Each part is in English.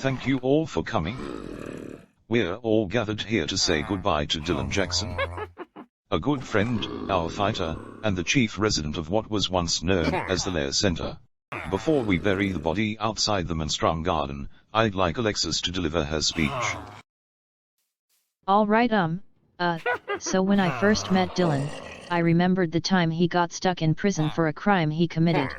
Thank you all for coming. We're all gathered here to say goodbye to Dylan Jackson. A good friend, our fighter, and the chief resident of what was once known as the Lair Center. Before we bury the body outside the Monstrum garden, I'd like Alexis to deliver her speech. Alright so when I first met Dylan, I remembered the time he got stuck in prison for a crime he committed.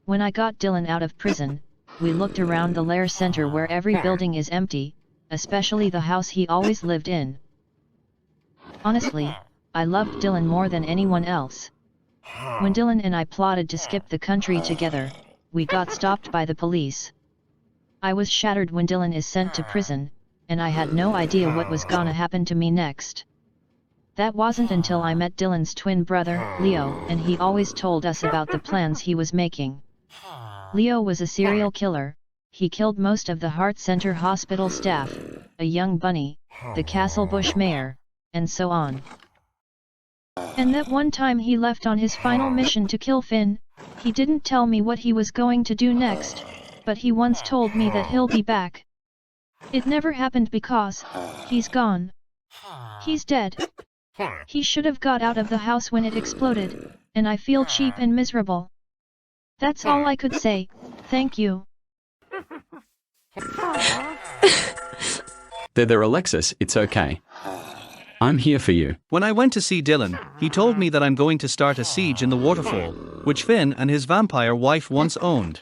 When I got Dylan out of prison, we looked around the Lair Center where every building is empty, especially the house he always lived in. Honestly, I loved Dylan more than anyone else. When Dylan and I plotted to skip the country together, we got stopped by the police. I was shattered when Dylan is sent to prison, and I had no idea what was gonna happen to me next. That wasn't until I met Dylan's twin brother, Leo, and he always told us about the plans he was making. Leo was a serial killer. He killed most of the Heart Center hospital staff, a young bunny, the Castle Bush mayor, and so on. And that one time he left on his final mission to kill Finn, he didn't tell me what he was going to do next, but he once told me that he'll be back. It never happened because he's gone. He's dead. He should have got out of the house when it exploded, and I feel cheap and miserable. That's all I could say, thank you. There, Alexis, it's okay. I'm here for you. When I went to see Dylan, he told me that I'm going to start a siege in the waterfall, which Finn and his vampire wife once owned.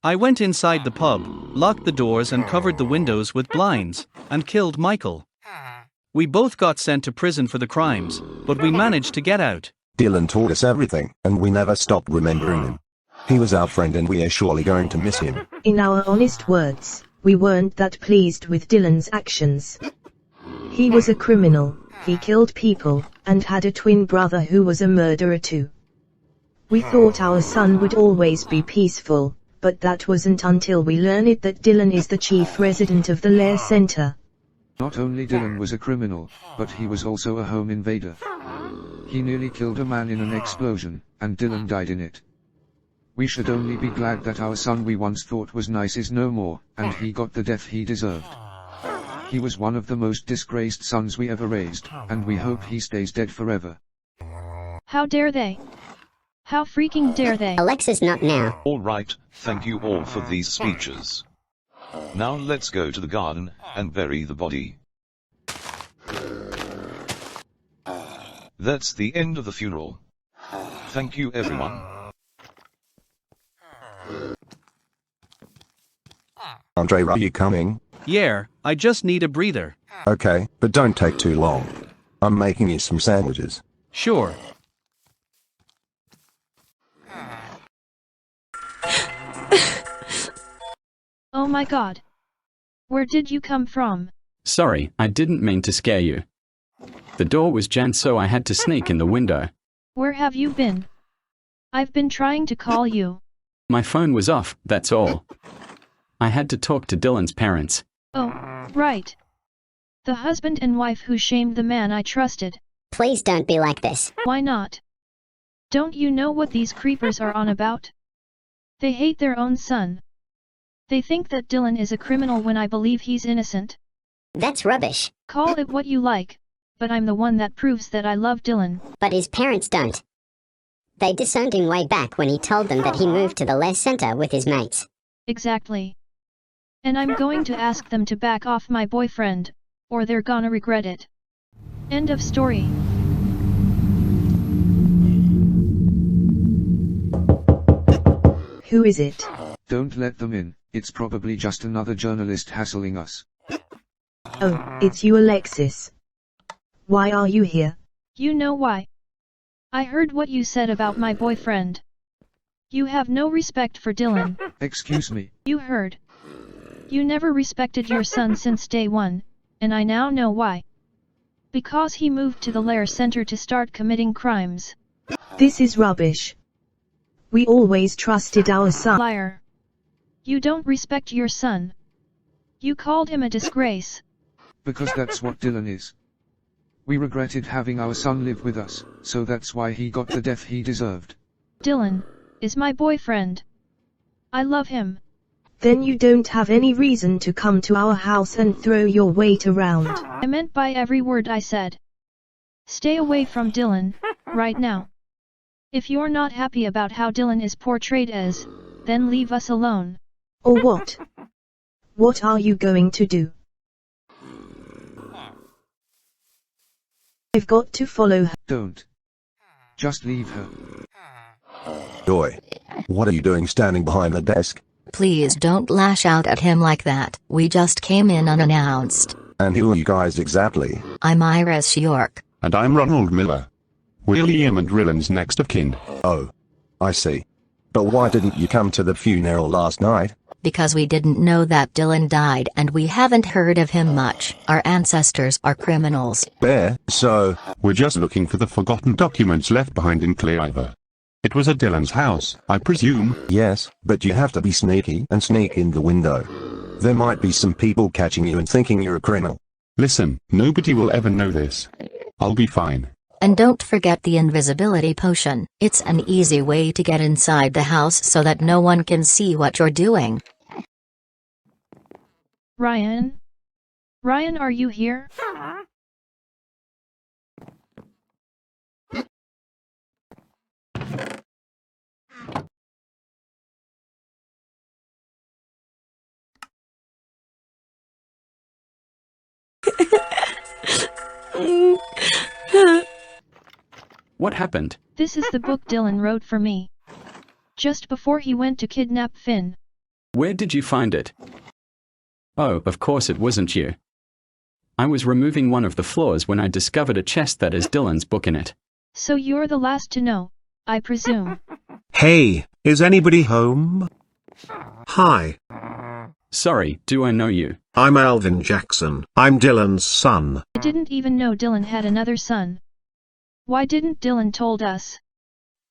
I went inside the pub, locked the doors and covered the windows with blinds, and killed Michael. We both got sent to prison for the crimes, but we managed to get out. Dylan taught us everything, and we never stopped remembering him. He was our friend and we are surely going to miss him. In our honest words, we weren't that pleased with Dylan's actions. He was a criminal, he killed people, and had a twin brother who was a murderer too. We thought our son would always be peaceful, but that wasn't until we learned that Dylan is the chief resident of the Lair Center. Not only Dylan was a criminal, but he was also a home invader. He nearly killed a man in an explosion, and Dylan died in it. We should only be glad that our son we once thought was nice is no more, and he got the death he deserved. He was one of the most disgraced sons we ever raised, and we hope he stays dead forever. How dare they? How freaking dare they? Alexis, not now. Alright, thank you all for these speeches. Now let's go to the garden, and bury the body. That's the end of the funeral. Thank you everyone. Andre, are you coming? Yeah, I just need a breather. Okay, but don't take too long. I'm making you some sandwiches. Sure. Oh my god. Where did you come from? Sorry, I didn't mean to scare you. The door was jammed, so I had to sneak in the window. Where have you been? I've been trying to call you. My phone was off, that's all. I had to talk to Dylan's parents. Oh, right. The husband and wife who shamed the man I trusted. Please don't be like this. Why not? Don't you know what these creepers are on about? They hate their own son. They think that Dylan is a criminal when I believe he's innocent. That's rubbish. Call it what you like, but I'm the one that proves that I love Dylan. But his parents don't. They disowned him way back when he told them that he moved to the Lair Center with his mates. Exactly. And I'm going to ask them to back off my boyfriend, or they're gonna regret it. End of story. Who is it? Don't let them in, it's probably just another journalist hassling us. Oh, it's you, Alexis. Why are you here? You know why? I heard what you said about my boyfriend. You have no respect for Dylan. Excuse me. You heard. You never respected your son since day one, and I now know why. Because he moved to the Lair Center to start committing crimes. This is rubbish. We always trusted our son. Liar. You don't respect your son. You called him a disgrace. Because that's what Dylan is. We regretted having our son live with us, so that's why he got the death he deserved. Dylan is my boyfriend. I love him. Then you don't have any reason to come to our house and throw your weight around. I meant by every word I said. Stay away from Dylan, right now. If you're not happy about how Dylan is portrayed as, then leave us alone. Or what? What are you going to do? I've got to follow her. Don't. Just leave her. Joy. What are you doing standing behind the desk? Please don't lash out at him like that. We just came in unannounced. And who are you guys exactly? I'm Iris York. And I'm Ronald Miller. William and Rylan's next of kin. Oh. I see. But why didn't you come to the funeral last night? Because we didn't know that Dylan died and we haven't heard of him much. Our ancestors are criminals. So... We're just looking for the forgotten documents left behind in Clearriver. It was at Dylan's house, I presume. Yes, but you have to be sneaky and sneak in the window. There might be some people catching you and thinking you're a criminal. Listen, nobody will ever know this. I'll be fine. And don't forget the invisibility potion. It's an easy way to get inside the house so that no one can see what you're doing. Ryan? Ryan, are you here? What happened? This is the book Dylan wrote for me. Just before he went to kidnap Finn. Where did you find it? Oh, of course it wasn't you. I was removing one of the floors when I discovered a chest that has Dylan's book in it. So you're the last to know, I presume. Hey, is anybody home? Hi. Sorry, do I know you? I'm Alvin Jackson. I'm Dylan's son. I didn't even know Dylan had another son. Why didn't Dylan told us?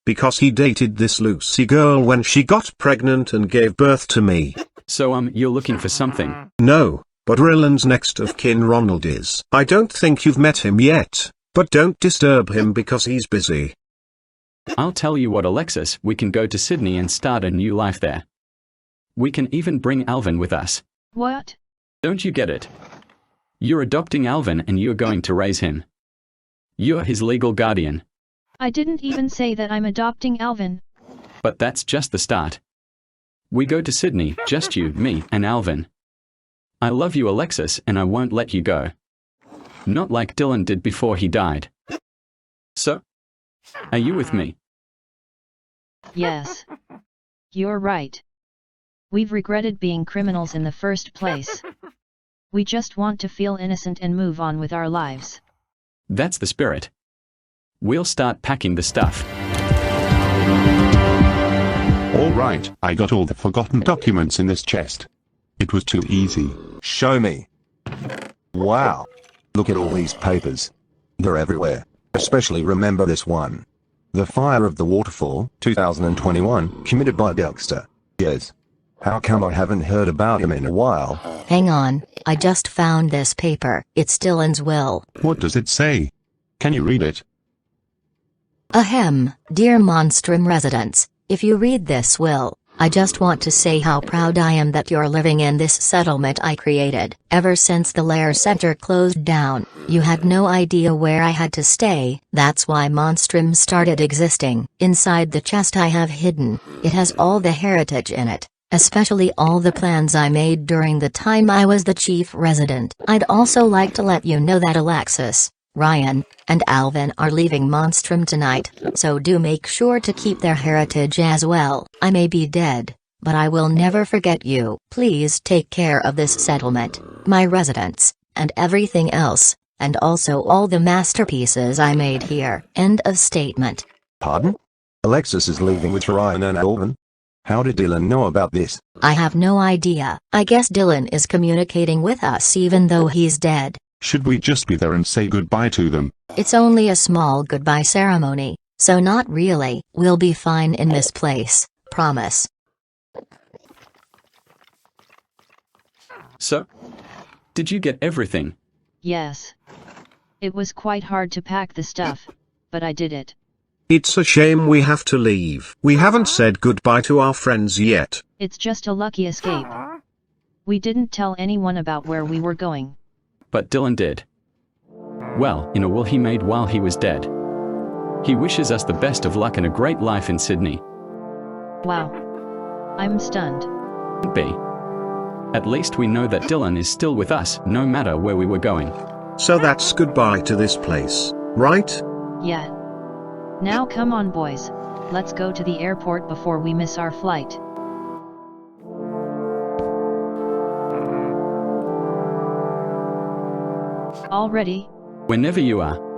Because he dated this Lucy girl when she got pregnant and gave birth to me. So you're looking for something? No, but Rylan's next of kin Ronald is. I don't think you've met him yet, but don't disturb him because he's busy. I'll tell you what, Alexis, we can go to Sydney and start a new life there. We can even bring Alvin with us. What? Don't you get it? You're adopting Alvin and you're going to raise him. You're his legal guardian. I didn't even say that I'm adopting Alvin. But that's just the start. We go to Sydney, just you, me, and Alvin. I love you, Alexis, and I won't let you go. Not like Dylan did before he died. So, are you with me? Yes. You're right. We've regretted being criminals in the first place. We just want to feel innocent and move on with our lives. That's the spirit. We'll start packing the stuff. All right, I got all the forgotten documents in this chest. It was too easy. Show me. Wow. Look at all these papers. They're everywhere. Especially remember this one. The Fire of the Waterfall, 2021, committed by Dexter. Yes. How come I haven't heard about him in a while? Hang on, I just found this paper. It's Dylan's will. What does it say? Can you read it? Ahem, dear Monstrum residents, if you read this will, I just want to say how proud I am that you're living in this settlement I created. Ever since the Lair Center closed down, you had no idea where I had to stay. That's why Monstrum started existing. Inside the chest I have hidden, it has all the heritage in it. Especially all the plans I made during the time I was the chief resident. I'd also like to let you know that Alexis, Ryan, and Alvin are leaving Monstrum tonight, so do make sure to keep their heritage as well. I may be dead, but I will never forget you. Please take care of this settlement, my residents, and everything else, and also all the masterpieces I made here. End of statement. Pardon? Alexis is leaving with Ryan and Alvin? How did Dylan know about this? I have no idea. I guess Dylan is communicating with us even though he's dead. Should we just be there and say goodbye to them? It's only a small goodbye ceremony, so not really. We'll be fine in this place, promise. So, did you get everything? Yes. It was quite hard to pack the stuff, but I did it. It's a shame we have to leave. We haven't said goodbye to our friends yet. It's just a lucky escape. We didn't tell anyone about where we were going. But Dylan did. Well, in a will he made while he was dead. He wishes us the best of luck and a great life in Sydney. Wow. I'm stunned. B. At least we know that Dylan is still with us, no matter where we were going. So that's goodbye to this place, right? Yeah. Now come on boys, let's go to the airport before we miss our flight. All ready? Whenever you are.